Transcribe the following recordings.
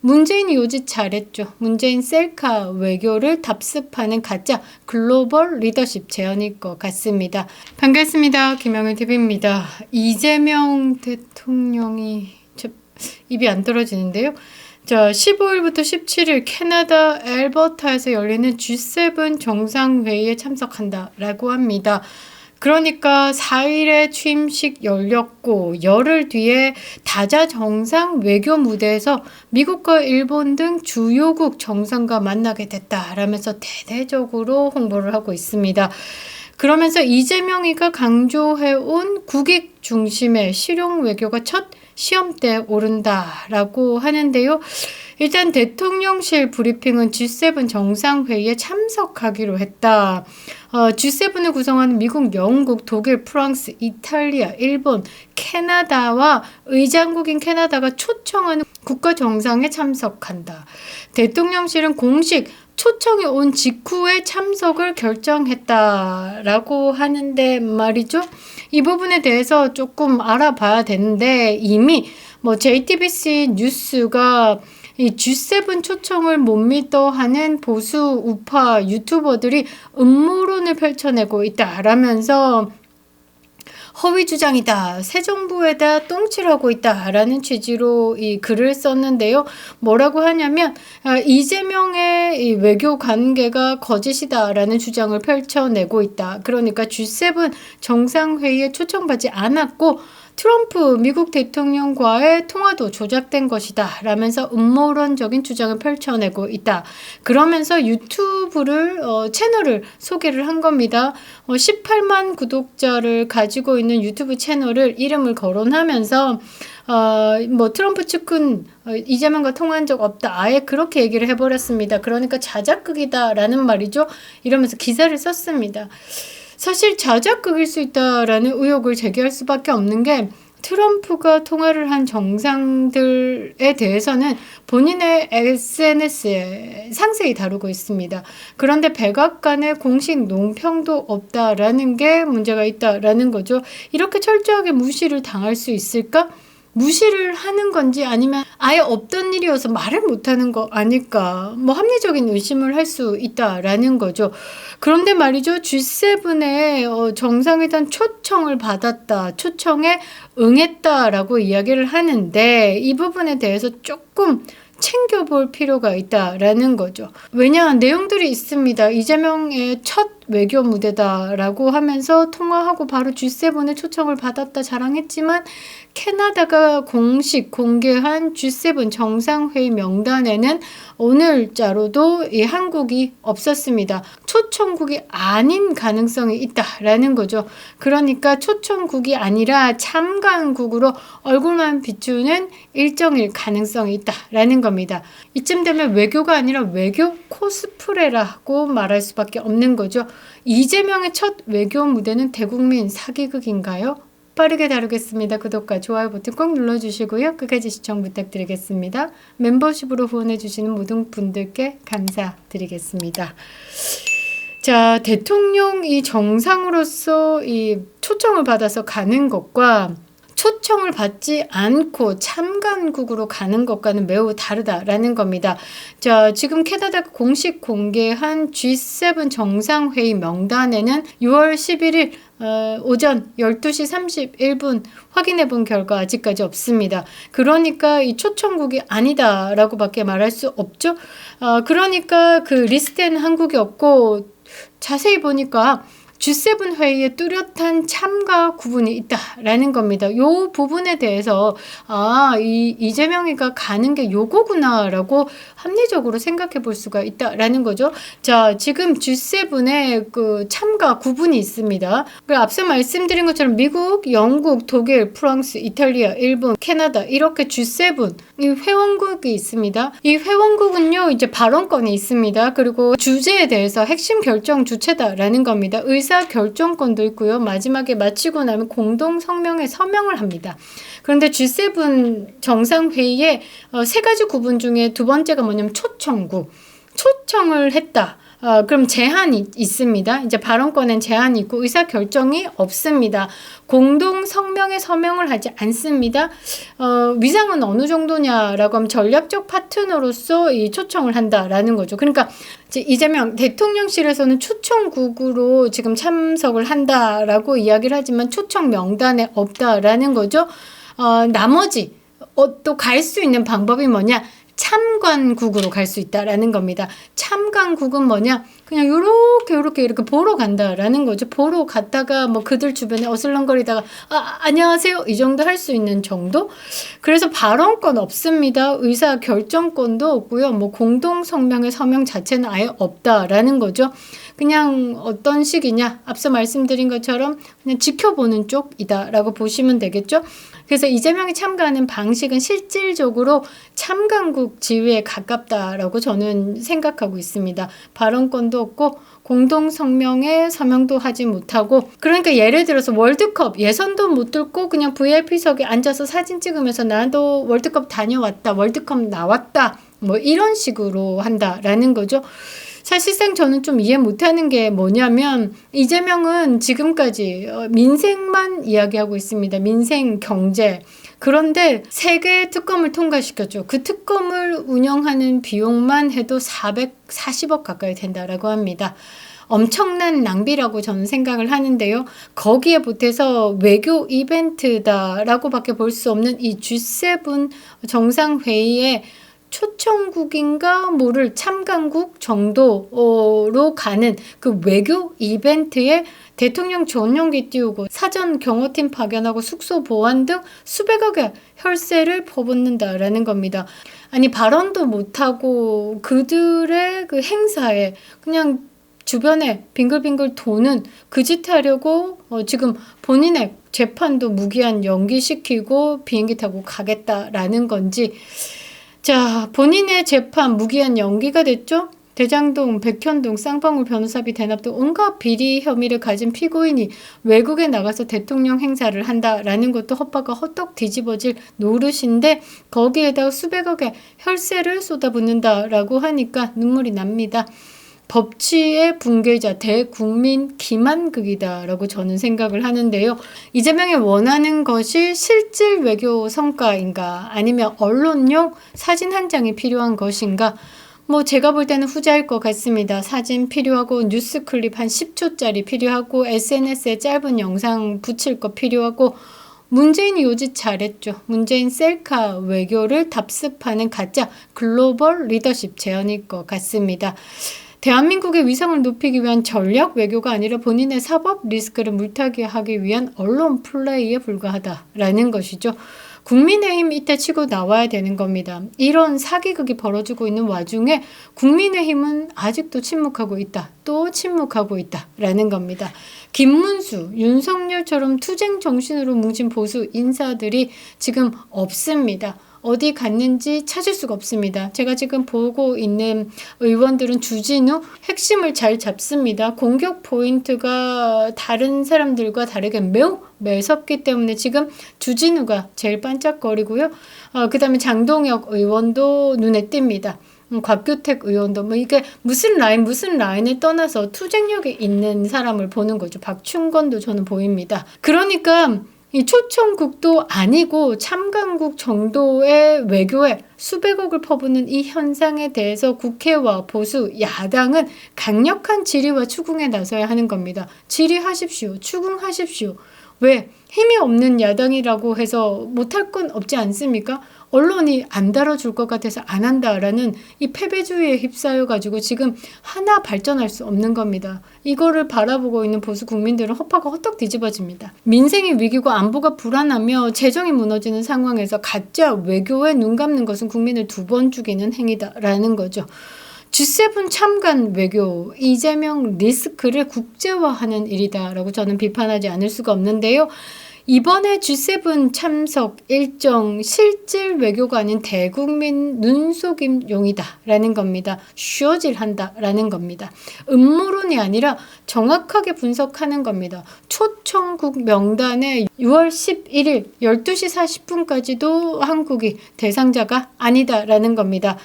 문재인이 요즘 잘했죠. 문재인 셀카 외교를 답습하는 가짜 글로벌 리더십 제안일 것 같습니다. 반갑습니다. 김영일 TV입니다. 이재명 대통령이 입이 안 떨어지는데요. 자, 15일부터 17일 캐나다 알버타에서 열리는 G7 정상회의에 참석한다라고 합니다. 그러니까 4일에 취임식 열렸고 열흘 뒤에 다자 정상 외교 무대에서 미국과 일본 등 주요국 정상과 만나게 됐다라면서 대대적으로 홍보를 하고 있습니다. 그러면서 이재명이가 강조해온 국익 중심의 실용 외교가 첫 시험대에 오른다라고 하는데요. 일단 대통령실 브리핑은 G7 정상회의에 참석하기로 했다. G7을 구성하는 미국, 영국, 독일, 프랑스, 이탈리아, 일본, 캐나다와 의장국인 캐나다가 초청하는 국가 정상에 참석한다. 대통령실은 공식 초청이 온 직후에 참석을 결정했다라고 하는데 말이죠. 이 부분에 대해서 조금 알아봐야 되는데 이미 JTBC 뉴스가 이 G7 초청을 못 믿어 하는 보수 우파 유튜버들이 음모론을 펼쳐내고 있다라면서 허위 주장이다. 새 정부에다 똥칠하고 있다라는 취지로 이 글을 썼는데요. 뭐라고 하냐면 이재명의 이 외교 관계가 거짓이다라는 주장을 펼쳐내고 있다. 그러니까 G7 정상회의에 초청받지 않았고 트럼프 미국 대통령과의 통화도 조작된 것이다 라면서 음모론적인 주장을 펼쳐내고 있다. 그러면서 유튜브를 채널을 소개를 한 겁니다. 18만 구독자를 가지고 있는 유튜브 채널을 이름을 거론하면서 트럼프 측은 이재명과 통화한 적 없다. 아예 그렇게 얘기를 해버렸습니다. 그러니까 자작극이다라는 말이죠. 이러면서 기사를 썼습니다. 사실 자작극일 수 있다라는 의혹을 제기할 수밖에 없는 게 트럼프가 통화를 한 정상들에 대해서는 본인의 SNS에 상세히 다루고 있습니다. 그런데 백악관의 공식 논평도 없다라는 게 문제가 있다라는 거죠. 이렇게 철저하게 무시를 당할 수 있을까? 무시를 하는 건지 아니면 아예 없던 일이어서 말을 못하는 거 아닐까 합리적인 의심을 할 수 있다라는 거죠. 그런데 말이죠. G7의 정상회담 초청을 받았다. 초청에 응했다라고 이야기를 하는데 이 부분에 대해서 조금 챙겨볼 필요가 있다라는 거죠. 왜냐 내용들이 있습니다. 이재명의 첫 외교 무대다라고 하면서 통화하고 바로 G7의 초청을 받았다 자랑했지만 캐나다가 공식 공개한 G7 정상회의 명단에는 오늘자로도 이 한국이 없었습니다. 초청국이 아닌 가능성이 있다라는 거죠. 그러니까 초청국이 아니라 참관국으로 얼굴만 비추는 일정일 가능성이 있다라는 겁니다. 이쯤 되면 외교가 아니라 외교 코스프레라고 말할 수밖에 없는 거죠. 이재명의 첫 외교 무대는 대국민 사기극인가요? 빠르게 다루겠습니다. 구독과 좋아요 버튼 꼭 눌러주시고요. 끝까지 시청 부탁드리겠습니다. 멤버십으로 후원해주시는 모든 분들께 감사드리겠습니다. 자, 대통령이 정상으로서 이 초청을 받아서 가는 것과 초청을 받지 않고 참관국으로 가는 것과는 매우 다르다라는 겁니다. 자, 지금 캐나다가 공식 공개한 G7 정상회의 명단에는 6월 11일 오전 12시 31분 확인해 본 결과 아직까지 없습니다. 그러니까 이 초청국이 아니다라고 밖에 말할 수 없죠. 그러니까 그 리스트에는 한국이 없고 자세히 보니까 G7 회의에 뚜렷한 참가 구분이 있다라는 겁니다. 이 부분에 대해서 이재명이가 가는 게 요거구나라고 합리적으로 생각해 볼 수가 있다라는 거죠. 자, 지금 G7의 그 참가 구분이 있습니다. 앞서 말씀드린 것처럼 미국, 영국, 독일, 프랑스, 이탈리아, 일본, 캐나다 이렇게 G7 이 회원국이 있습니다. 이 회원국은요 이제 발언권이 있습니다. 그리고 주제에 대해서 핵심 결정 주체다라는 겁니다. 의사 결정권도 있고요. 마지막에 마치고 나면 공동 성명에 서명을 합니다. 그런데 G7 정상회의에 세 가지 구분 중에 두 번째가 뭐냐면 초청국. 초청을 했다. 그럼 제한이 있습니다. 이제 발언권엔 제한이 있고 의사결정이 없습니다. 공동 성명에 서명을 하지 않습니다. 위상은 어느 정도냐라고 하면 전략적 파트너로서 이 초청을 한다라는 거죠. 그러니까 이재명 대통령실에서는 초청국으로 지금 참석을 한다라고 이야기를 하지만 초청 명단에 없다라는 거죠. 나머지 또 갈 수 있는 방법이 뭐냐? 참관국으로 갈 수 있다라는 겁니다. 참관국은 뭐냐? 그냥 이렇게 보러 간다라는 거죠. 보러 갔다가 뭐 그들 주변에 어슬렁거리다가 안녕하세요 이 정도 할 수 있는 정도. 그래서 발언권 없습니다. 의사 결정권도 없고요. 뭐 공동 성명의 서명 자체는 아예 없다라는 거죠. 그냥 어떤 식이냐? 앞서 말씀드린 것처럼 그냥 지켜보는 쪽이다라고 보시면 되겠죠. 그래서 이재명이 참가하는 방식은 실질적으로 참관국 지위에 가깝다라고 저는 생각하고 있습니다. 발언권도 없고 공동성명에 서명도 하지 못하고, 그러니까 예를 들어서 월드컵 예선도 못 뚫고 그냥 VIP석에 앉아서 사진 찍으면서 나도 월드컵 다녀왔다, 월드컵 나왔다, 뭐 이런 식으로 한다라는 거죠. 사실상 저는 좀 이해 못하는 게 뭐냐면 이재명은 지금까지 민생만 이야기하고 있습니다. 민생 경제. 그런데 3개의 특검을 통과시켰죠. 그 특검을 운영하는 비용만 해도 440억 가까이 된다라고 합니다. 엄청난 낭비라고 저는 생각을 하는데요. 거기에 보태서 외교 이벤트다라고 밖에 볼 수 없는 이 G7 정상회의에 초청국인가 모를 참관국 정도로 가는 그 외교 이벤트에 대통령 전용기 띄우고 사전 경호팀 파견하고 숙소 보안 등 수백억의 혈세를 퍼붓는다라는 겁니다. 아니 발언도 못하고 그들의 그 행사에 그냥 주변에 빙글빙글 도는 그 짓 하려고 지금 본인의 재판도 무기한 연기시키고 비행기 타고 가겠다라는 건지. 자, 본인의 재판 무기한 연기가 됐죠? 대장동, 백현동, 쌍방울 변호사비 대납 등 온갖 비리 혐의를 가진 피고인이 외국에 나가서 대통령 행사를 한다라는 것도 헛바가 헛떡 뒤집어질 노릇인데 거기에다가 수백억의 혈세를 쏟아붓는다라고 하니까 눈물이 납니다. 법치의 붕괴자 대국민 기만극이다라고 저는 생각을 하는데요. 이재명이 원하는 것이 실질 외교 성과인가 아니면 언론용 사진 한 장이 필요한 것인가? 뭐 제가 볼 때는 후자일 것 같습니다. 사진 필요하고 뉴스 클립 한 10초짜리 필요하고 SNS에 짧은 영상 붙일 거 필요하고 문재인이 요짓 잘했죠. 문재인 셀카 외교를 답습하는 가짜 글로벌 리더십 재현일 것 같습니다. 대한민국의 위상을 높이기 위한 전략 외교가 아니라 본인의 사법 리스크를 물타기 하기 위한 언론 플레이에 불과하다라는 것이죠. 국민의힘 이때 치고 나와야 되는 겁니다. 이런 사기극이 벌어지고 있는 와중에 국민의힘은 아직도 침묵하고 있다. 또 침묵하고 있다라는 겁니다. 김문수, 윤석열처럼 투쟁 정신으로 뭉친 보수 인사들이 지금 없습니다. 어디 갔는지 찾을 수가 없습니다. 제가 지금 보고 있는 의원들은 주진우 핵심을 잘 잡습니다. 공격 포인트가 다른 사람들과 다르게 매우 매섭기 때문에 지금 주진우가 제일 반짝거리고요. 그 다음에 장동혁 의원도 눈에 띕니다. 곽규택 의원도 뭐 이게 무슨 라인을 떠나서 투쟁력이 있는 사람을 보는 거죠. 박충건도 저는 보입니다. 그러니까 이 초청국도 아니고 참관국 정도의 외교에 수백억을 퍼붓는 이 현상에 대해서 국회와 보수, 야당은 강력한 질의와 추궁에 나서야 하는 겁니다. 질의하십시오. 추궁하십시오. 왜? 힘이 없는 야당이라고 해서 못할 건 없지 않습니까? 언론이 안 다뤄줄 것 같아서 안 한다라는 이 패배주의에 휩싸여가지고 지금 하나 발전할 수 없는 겁니다. 이거를 바라보고 있는 보수 국민들은 허파가 헛떡 뒤집어집니다. 민생이 위기고 안보가 불안하며 재정이 무너지는 상황에서 가짜 외교에 눈 감는 것은 국민을 2번 죽이는 행위다라는 거죠. G7 참관 외교, 이재명 리스크를 국제화하는 일이다라고 저는 비판하지 않을 수가 없는데요. 이번에 G7 참석 일정 실질 외교가 아닌 대국민 눈속임용이다라는 겁니다. 쉬어질한다라는 겁니다. 음모론이 아니라 정확하게 분석하는 겁니다. 초청국 명단에 6월 11일 12시 40분까지도 한국이 대상자가 아니다라는 겁니다.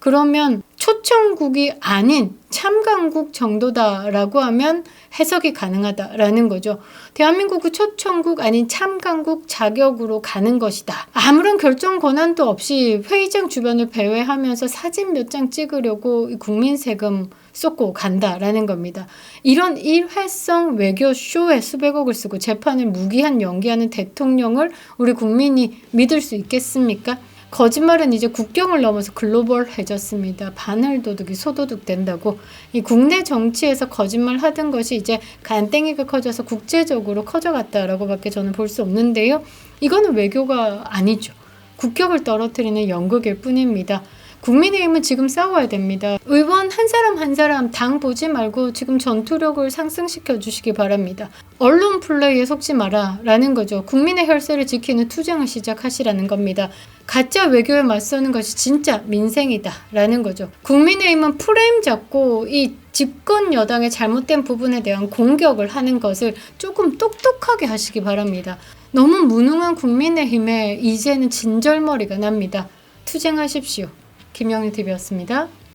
그러면 초청국이 아닌 참관국 정도다라고 하면 해석이 가능하다라는 거죠. 대한민국은 초청국 아닌 참관국 자격으로 가는 것이다. 아무런 결정 권한도 없이 회의장 주변을 배회하면서 사진 몇 장 찍으려고 국민 세금 쏟고 간다라는 겁니다. 이런 일회성 외교쇼에 수백억을 쓰고 재판을 무기한 연기하는 대통령을 우리 국민이 믿을 수 있겠습니까? 거짓말은 이제 국경을 넘어서 글로벌해졌습니다. 반을도둑이 소도둑 된다고. 이 국내 정치에서 거짓말 하던 것이 이제 간땡이가 커져서 국제적으로 커져갔다라고 밖에 저는 볼 수 없는데요. 이거는 외교가 아니죠. 국격을 떨어뜨리는 연극일 뿐입니다. 국민의힘은 지금 싸워야 됩니다. 의원 한 사람 한 사람 당 보지 말고 지금 전투력을 상승시켜 주시기 바랍니다. 언론 플레이에 속지 마라 라는 거죠. 국민의 혈세를 지키는 투쟁을 시작하시라는 겁니다. 가짜 외교에 맞서는 것이 진짜 민생이다 라는 거죠. 국민의힘은 프레임 잡고 이 집권 여당의 잘못된 부분에 대한 공격을 하는 것을 조금 똑똑하게 하시기 바랍니다. 너무 무능한 국민의힘에 이제는 진절머리가 납니다. 투쟁하십시오. 김영희 TV였습니다.